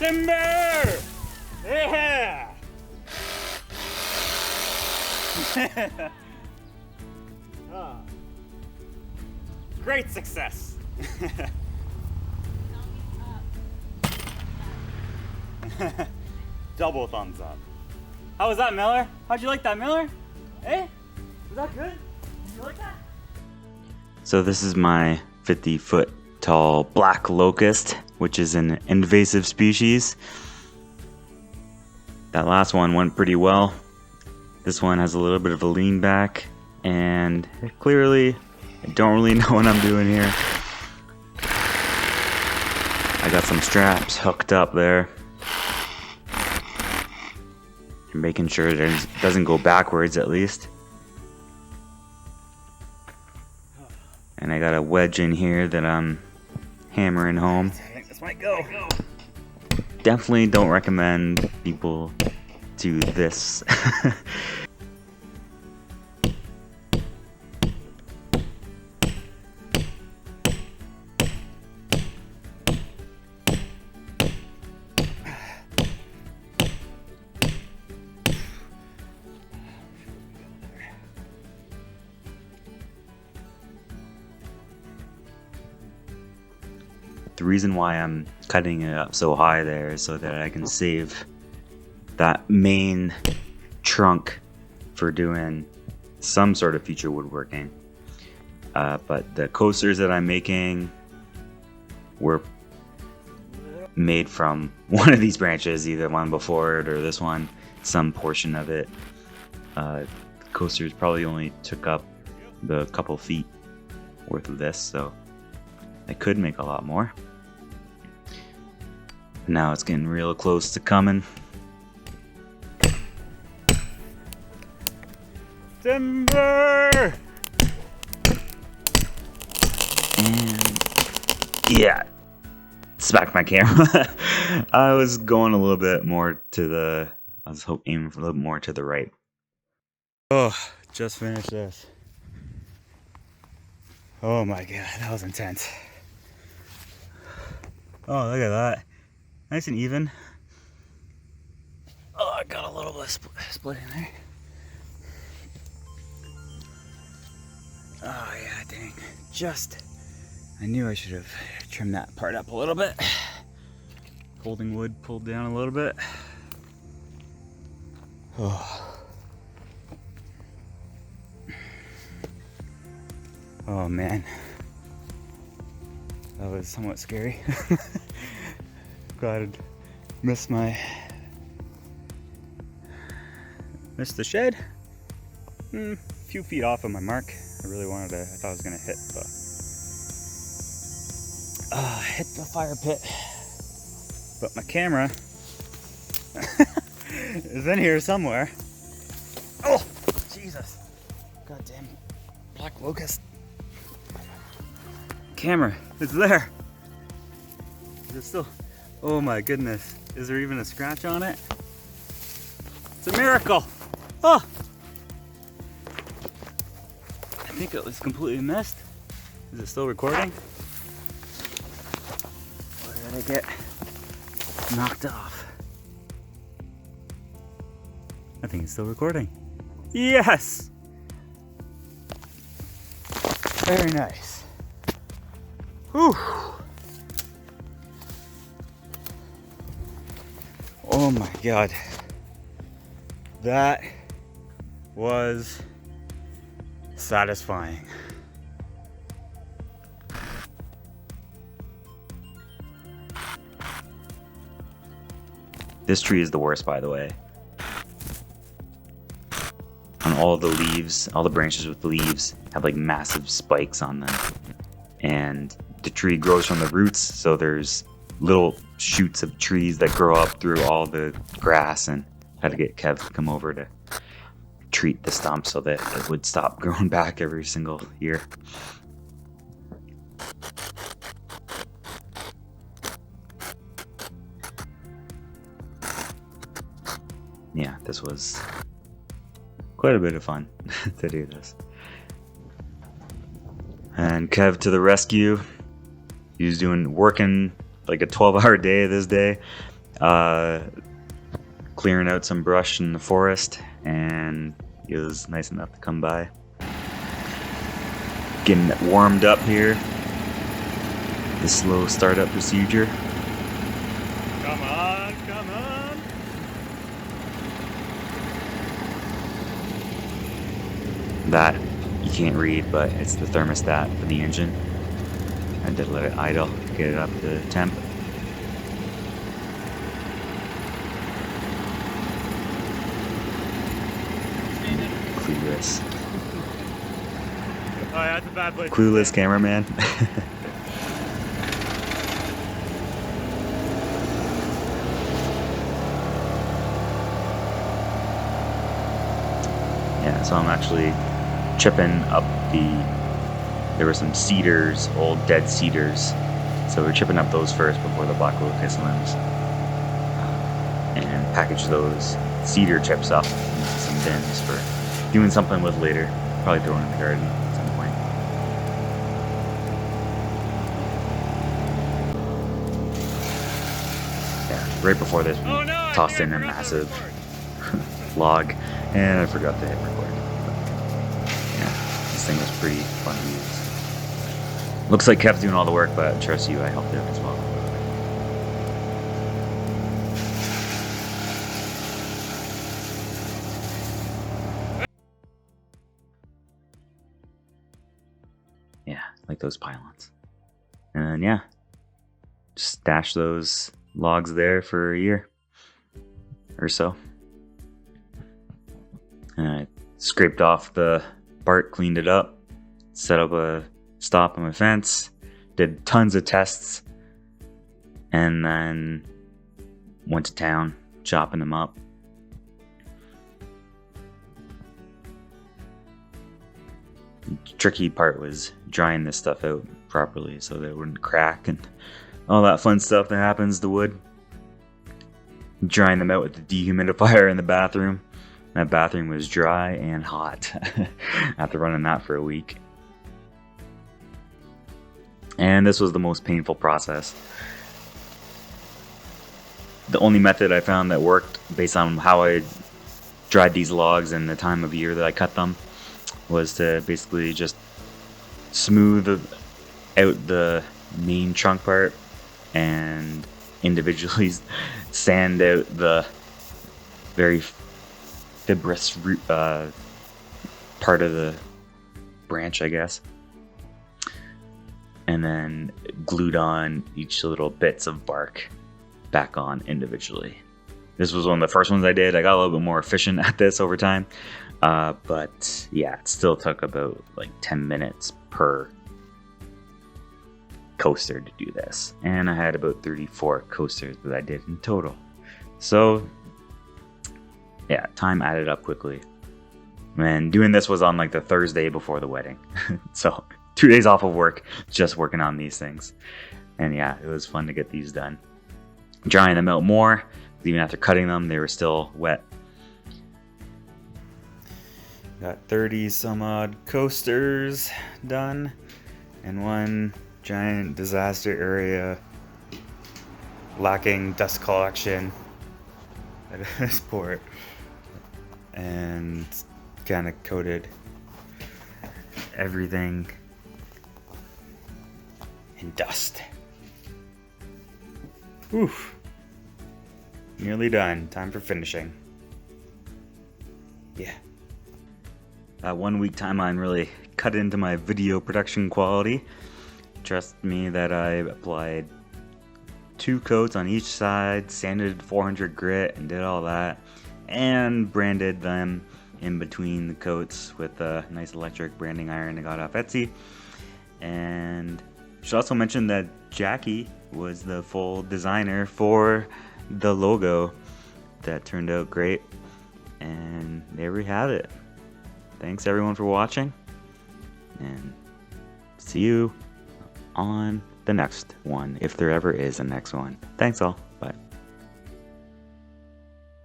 Timber! Yeah! Ah. Great success! Double thumbs up. How was that, Miller? How'd you like that, Miller? Eh? Was that good? Did you like that? So this is my 50-foot tall black locust, which is an invasive species. That last one went pretty well. This one has a little bit of a lean back, and clearly I don't really know what I'm doing here. I got some straps hooked up there. And making sure it doesn't go backwards at least. And I got a wedge in here that I'm hammering home. I think this might go. Definitely don't recommend people do this. The reason why I'm cutting it up so high there is so that I can save that main trunk for doing some sort of future woodworking. But the coasters that I'm making were made from one of these branches, either one before it or this one, some portion of it. Coasters probably only took up the couple feet worth of this, so I could make a lot more. Now it's getting real close to coming. Timber! And yeah, smacked my camera. I was going a little bit more to the, I was aiming for a little more to the right. Oh, just finished this. Oh my god, that was intense. Oh, look at that. Nice and even. Oh, I got a little bit of split in there. Oh yeah, dang. I knew I should have trimmed that part up a little bit. Holding wood pulled down a little bit. Oh. Oh man. That was somewhat scary. Glad I missed the shed. A few feet off of my mark. I really wanted to, I thought I was gonna hit the fire pit. But my camera is in here somewhere. Oh, Jesus. Goddamn black locust. Camera, it's there. Is it still? Oh my goodness. Is there even a scratch on it? It's a miracle. Oh! I think it was completely missed. Is it still recording? Or did it get knocked off? I think it's still recording. Yes! Very nice. Whew. Oh my god. That was satisfying. This tree is the worst, by the way. On all the leaves, all the branches with leaves have like massive spikes on them. And the tree grows from the roots, so there's little shoots of trees that grow up through all the grass, and I had to get Kev to come over to treat the stump so that it would stop growing back every single year. Yeah, this was quite a bit of fun to do this. And Kev to the rescue. He was working like a 12-hour day this day. clearing out some brush in the forest, and it was nice enough to come by. Getting it warmed up here. The slow startup procedure. Come on, come on. That you can't read, but it's the thermostat for the engine. I did let it idle, get it up to temp. Clueless. Oh, yeah, that's a bad place. Clueless cameraman. Yeah, so I'm actually chipping up there were some cedars, old dead cedars. So we're chipping up those first before the black locust limbs. And package those cedar chips up into some bins for doing something with later. Probably throwing in the garden at some point. Yeah, right before this, we tossed in a massive log, and I forgot to hit record. But, yeah, this thing was pretty fun to use. Looks like Kev's doing all the work, but trust you, I helped out as well. Yeah, like those pylons. And then, yeah, just stash those logs there for a year or so. And I scraped off the bark, cleaned it up, set up a stop on my fence, did tons of tests, and then went to town chopping them up. The tricky part was drying this stuff out properly so that it wouldn't crack and all that fun stuff that happens to wood. Drying them out with the dehumidifier in the bathroom. That bathroom was dry and hot after running that for a week. And this was the most painful process. The only method I found that worked based on how I dried these logs and the time of year that I cut them was to basically just smooth out the main trunk part and individually sand out the very fibrous part of the branch, I guess, and then glued on each little bits of bark back on individually. This was one of the first ones I did. I got a little bit more efficient at this over time, but yeah, it still took about like 10 minutes per coaster to do this, and I had about 34 coasters that I did in total. So yeah, time added up quickly. And doing this was on like the Thursday before the wedding. So 2 days off of work, just working on these things. And yeah, it was fun to get these done. Drying them out more, even after cutting them, they were still wet. Got 30 some odd coasters done, and one giant disaster area lacking dust collection at this port, and kind of coated everything in dust. Oof. Nearly done. Time for finishing. Yeah. That 1 week timeline really cut into my video production quality. Trust me that I applied 2 coats on each side, sanded 400 grit and did all that, and branded them in between the coats with a nice electric branding iron I got off Etsy. And should also mention that Jackie was the full designer for the logo. That turned out great, and there we have it. Thanks everyone for watching, and see you on the next one, if there ever is a next one. Thanks all.